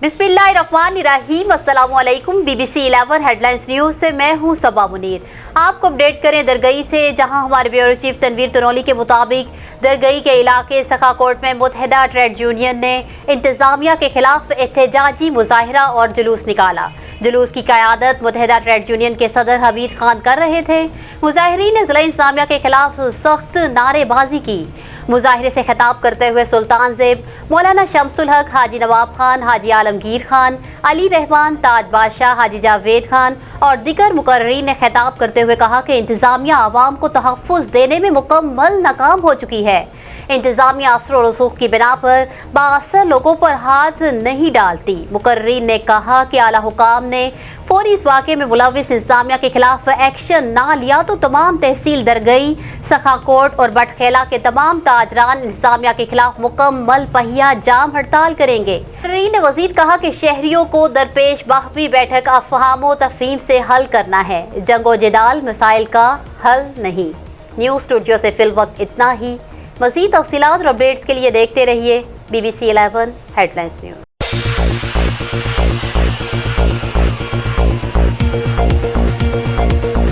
बिस्मिल्लाहिर्रहमानिर्रहीम। अस्सलामुअलैकुम। BBC 11 headlines news से मैं हूं सबा मुनीर। आपको अपडेट करें दरगई से, जहां हमारे ब्यूरो चीफ तनवीर तनौली के मुताबिक दरगई के इलाके सखा कोर्ट में मुत्तहिदा ट्रेड यूनियन ने इंतज़ामिया के खिलाफ एहतजाजी मुजाहिरा और जुलूस निकाला। जुलूस की क़यादत मुत्तहिदा ट्रेड यूनियन के सदर हमीद खान कर रहे थे। मुजाहिरीन ने ज़िला इंतज़ामिया के खिलाफ सख्त नारेबाजी की। मुजाहिरे से खिताब करते हुए सुल्तान ज़ेब, मौलाना शमसुल हक, हाजी नवाब खान, हाजी आलमगीर खान, अली रहमान, ताज बादशाह, हाजी जावेद खान और दिगर मुकर्रीन ने खिताब करते हुए कहा कि इंतज़ामिया आवाम को तहफ़्फ़ुज़ देने में मुकम्मल नाकाम हो चुकी है। इंतज़ामिया असर और रसूख की बिना पर बाअसर लोगों पर हाथ नहीं डालती। मुकर्रीन ने कहा कि आला हुकाम ने फौरी इस वाक़े में मुलव्विस इंतज़ामिया के खिलाफ एक्शन ना लिया तो तमाम तहसील दरगई, सखा कोट और बटखेला के तमाम ताजरान इंतज़ामिया के खिलाफ मुकम्मल पहिया जाम हड़ताल करेंगे। मुकर्रीन ने मज़ीद कहा कि शहरियों को दरपेश बाहमी बैठक अफ़हाम तफ़हीम से हल करना है, जंगो जिदाल मसाइल का हल नहीं। न्यूज़ स्टूडियो से फिल वक्त इतना ही। मज़ीद तफ़सीलात और अपडेट्स के लिए देखते रहिए BBC 11 हेडलाइंस न्यूज़।